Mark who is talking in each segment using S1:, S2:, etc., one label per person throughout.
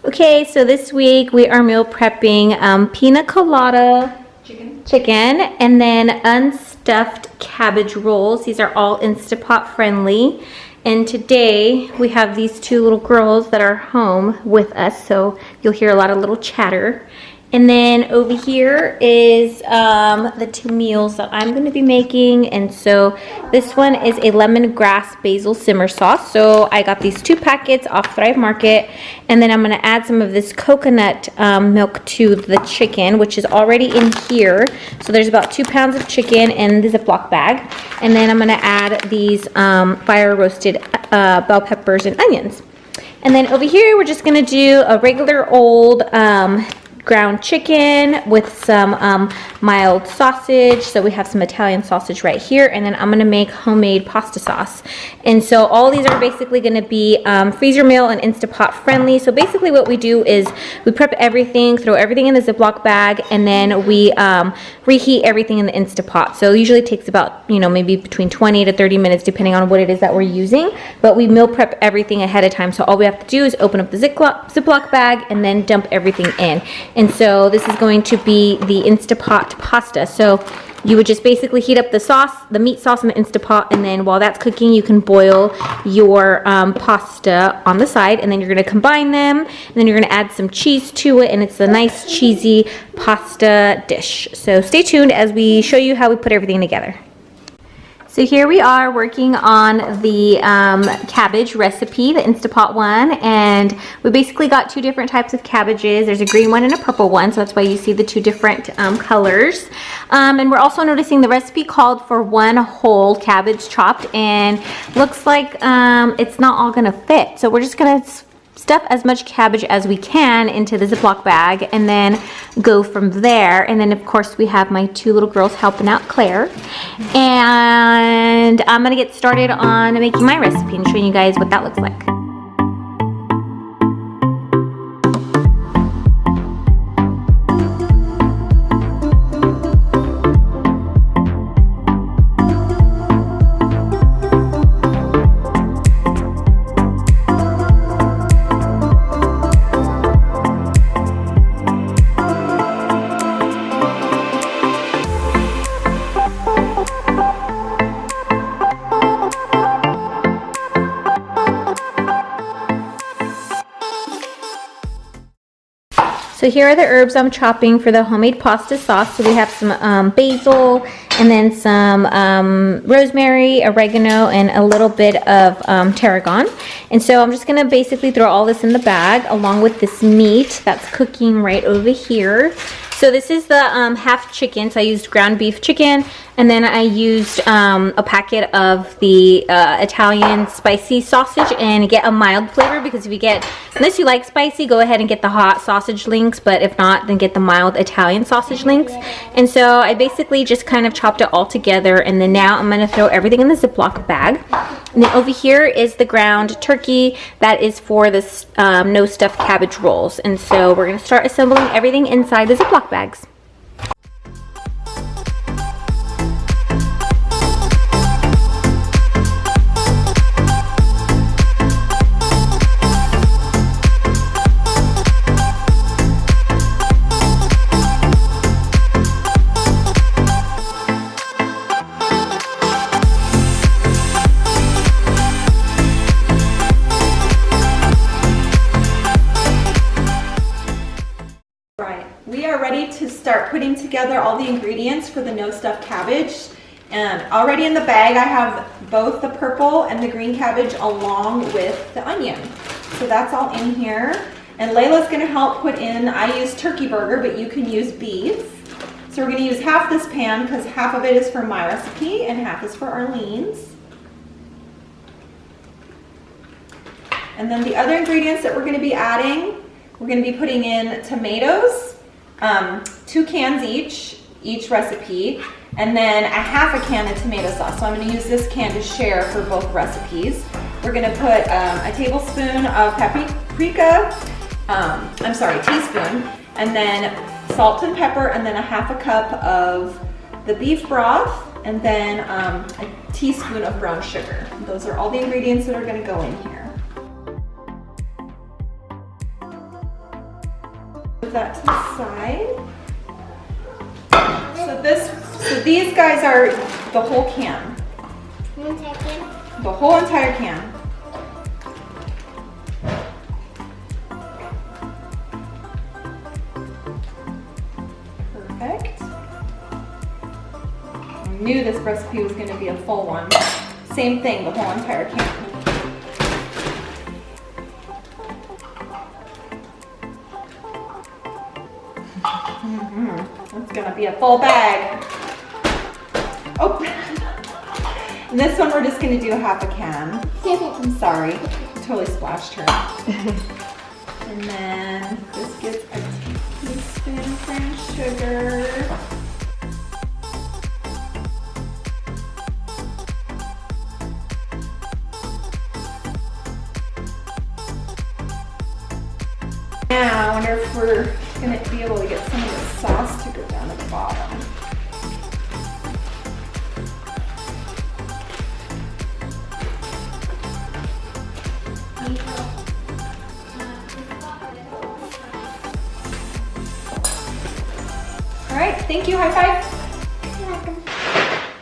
S1: Okay, so this week we are meal prepping Pina Colada chicken and then unstuffed cabbage rolls. These are all Instapot friendly. And today we have these two little girls that are home with us, so you'll hear a lot of little chatter. And then over here is the two meals that I'm going to be making. And so this one is a lemongrass basil simmer sauce. So I got these 2 packets off Thrive Market. And then I'm going to add some of this coconut milk to the chicken, which is already in here. So there's about 2 pounds of chicken in the Ziploc bag. And then I'm going to add these fire roasted bell peppers and onions. And then over here we're just going to do a regular old ground chicken with some mild sausage. So we have some Italian sausage right here, and then I'm gonna make homemade pasta sauce. And so all these are basically gonna be freezer meal and Instapot friendly. So basically what we do is we prep everything, throw everything in the Ziploc bag, and then we reheat everything in the Instapot. So it usually takes about, you know, maybe between 20 to 30 minutes depending on what it is that we're using. But we meal prep everything ahead of time. So all we have to do is open up the Ziploc bag and then dump everything in. And so this is going to be the Instapot pasta. So you would just basically heat up the sauce, the meat sauce in the Instapot, and then while that's cooking, you can boil your pasta on the side, and then you're going to combine them, and then you're going to add some cheese to it, and it's a nice cheesy pasta dish. So stay tuned as we show you how we put everything together. So here we are working on the cabbage recipe, the Instapot one, and we basically got 2 different types of cabbages. There's a green one and a purple one, so that's why you see the 2 different colors. And we're also noticing the recipe called for 1 whole cabbage chopped, and looks like it's not all gonna fit. So we're just gonna stuff as much cabbage as we can into the Ziploc bag and then go from there. And then of course we have my 2 little girls helping out, Claire. And I'm gonna get started on making my recipe and showing you guys what that looks like. So here are the herbs I'm chopping for the homemade pasta sauce. So we have some basil, and then some rosemary, oregano, and a little bit of tarragon. And so I'm just gonna basically throw all this in the bag along with this meat that's cooking right over here. So this is the half chicken. So I used ground beef chicken, and then I used a packet of the Italian spicy sausage, and get a mild flavor, because if you get, unless you like spicy, go ahead and get the hot sausage links, but if not, then get the mild Italian sausage links. And so I basically just kind of chopped it all together, and then now I'm gonna throw everything in the Ziploc bag. And then over here is the ground turkey that is for this no stuffed cabbage rolls. And so we're gonna start assembling everything inside the Ziploc bags.
S2: Ready to start putting together all the ingredients for the no stuffed cabbage. And already in the bag I have both the purple and the green cabbage along with the onion. So that's all in here. And Layla's gonna help put in, I use turkey burger, but you can use beef. So we're gonna use half this pan because half of it is for my recipe and half is for Arlene's. And then the other ingredients that we're gonna be adding, we're gonna be putting in tomatoes, 2 cans each recipe, and then a half a can of tomato sauce. So I'm going to use this can to share for both recipes. We're going to put a tablespoon of teaspoon, and then salt and pepper, and then a half a cup of the beef broth, and then a teaspoon of brown sugar. Those are all the ingredients that are going to go in here. Put that to the side. So these guys are the whole can. The whole entire can. Perfect. I knew this recipe was going to be a full one. Same thing, the whole entire can. It's gonna be a full bag. Oh, and this one we're just gonna do half a can. I'm sorry, totally splashed her. And then this gets a teaspoon of brown sugar. Now, I wonder if we're going to be able to get some of the sauce to go down at the bottom. All right, thank you, high five.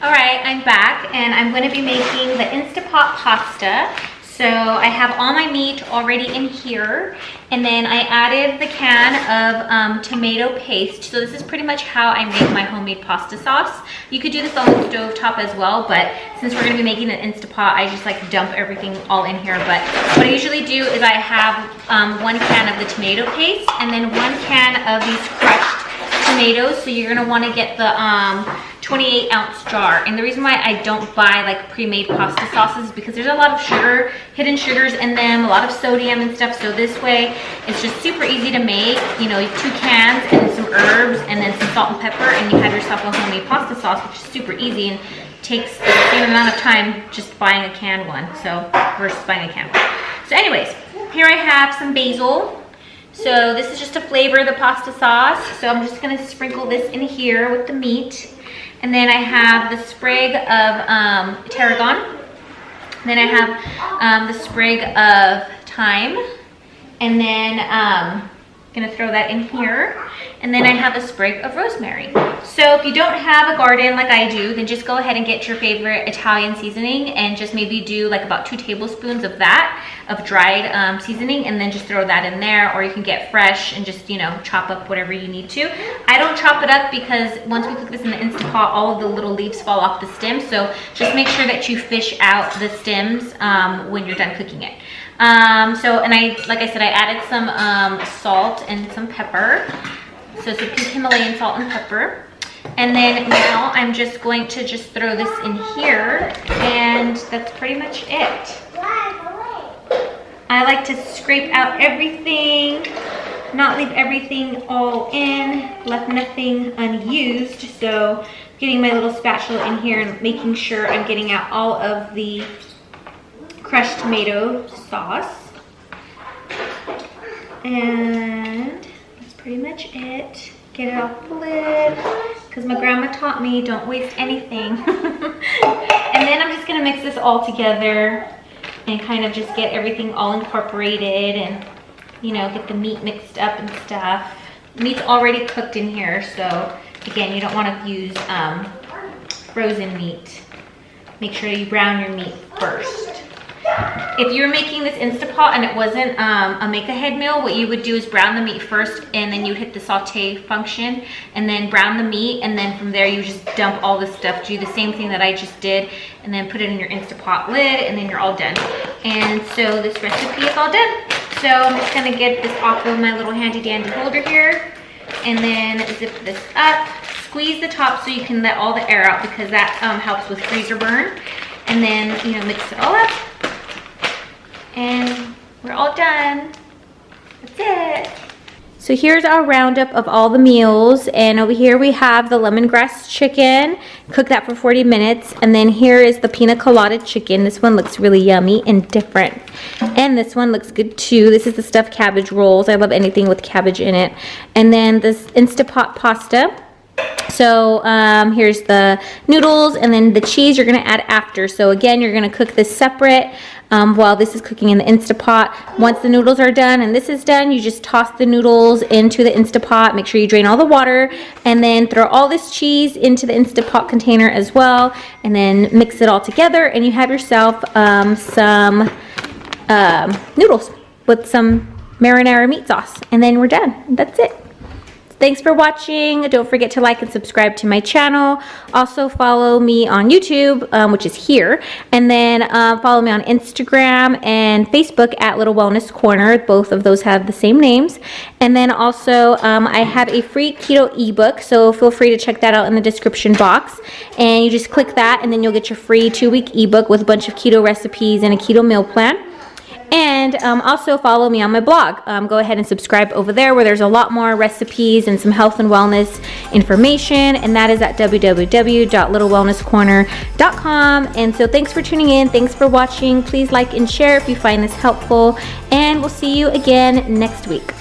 S1: All right, I'm back and I'm going to be making the Instapot pasta. So I have all my meat already in here, and then I added the can of tomato paste. So this is pretty much how I make my homemade pasta sauce. You could do this on the stovetop as well, but since we're gonna be making an Instapot, I just like dump everything all in here. But what I usually do is I have 1 can of the tomato paste and then 1 can of these crushed tomatoes. So you're gonna wanna get the 28-ounce jar. And the reason why I don't buy like pre-made pasta sauces is because there's a lot of sugar, hidden sugars in them, a lot of sodium and stuff. So this way, it's just super easy to make. You know, 2 cans and some herbs and then some salt and pepper, and you have yourself a homemade pasta sauce, which is super easy and takes the same amount of time just buying a canned one, so versus buying a canned one. So anyways, here I have some basil. So this is just to flavor the pasta sauce. So I'm just gonna sprinkle this in here with the meat. And then I have the sprig of tarragon. Then I have the sprig of thyme. And then gonna throw that in here. And then I have a sprig of rosemary. So if you don't have a garden like I do, then just go ahead and get your favorite Italian seasoning and just maybe do like about 2 tablespoons of that, of dried seasoning, and then just throw that in there. Or you can get fresh and just, you know, chop up whatever you need to. I don't chop it up because once we cook this in the Instant Pot, all of the little leaves fall off the stem. So just make sure that you fish out the stems when you're done cooking it. Like I said, I added some salt and some pepper. So some pink Himalayan salt and pepper. And then now I'm just going to just throw this in here, and that's pretty much it. I like to scrape out everything, not leave everything all in, left nothing unused. So getting my little spatula in here and making sure I'm getting out all of the crushed tomato sauce. And that's pretty much it. Get it off the lid, because my grandma taught me don't waste anything. And then I'm just gonna mix this all together and kind of just get everything all incorporated and, you know, get the meat mixed up and stuff. The meat's already cooked in here, so again, you don't want to use frozen meat. Make sure you brown your meat first. If you're making this Instapot and it wasn't a make-ahead meal, what you would do is brown the meat first, and then you'd hit the saute function and then brown the meat, and then from there you just dump all the stuff. Do the same thing that I just did, and then put it in your Instapot lid, and then you're all done. And so this recipe is all done. So I'm just gonna get this off of my little handy dandy holder here, and then zip this up. Squeeze the top so you can let all the air out, because that helps with freezer burn. And then, you know, mix it all up. And we're all done. That's it. So here's our roundup of all the meals, and over here we have the lemongrass chicken. Cook that for 40 minutes. And then here is the Pina Colada chicken. This one looks really yummy and different. And this one looks good too. This is the stuffed cabbage rolls. I love anything with cabbage in it. And then this Instapot pasta. So here's the noodles, and then the cheese you're gonna add after. So again, you're gonna cook this separate while this is cooking in the Instapot. Once the noodles are done and this is done, you just toss the noodles into the Instapot. Make sure you drain all the water, and then throw all this cheese into the Instapot container as well, and then mix it all together, and you have yourself some noodles with some marinara meat sauce, and then we're done. That's it. Thanks for watching. Don't forget to like and subscribe to my channel. Also follow me on YouTube, which is here. And then follow me on Instagram and Facebook at Little Wellness Corner. Both of those have the same names. And then also I have a free keto ebook, so feel free to check that out in the description box. And you just click that, and then you'll get your free 2-week ebook with a bunch of keto recipes and a keto meal plan. And also follow me on my blog. Go ahead and subscribe over there, where there's a lot more recipes and some health and wellness information, and that is at www.littlewellnesscorner.com. And so thanks for tuning in. Thanks for watching. Please like and share if you find this helpful, and we'll see you again next week.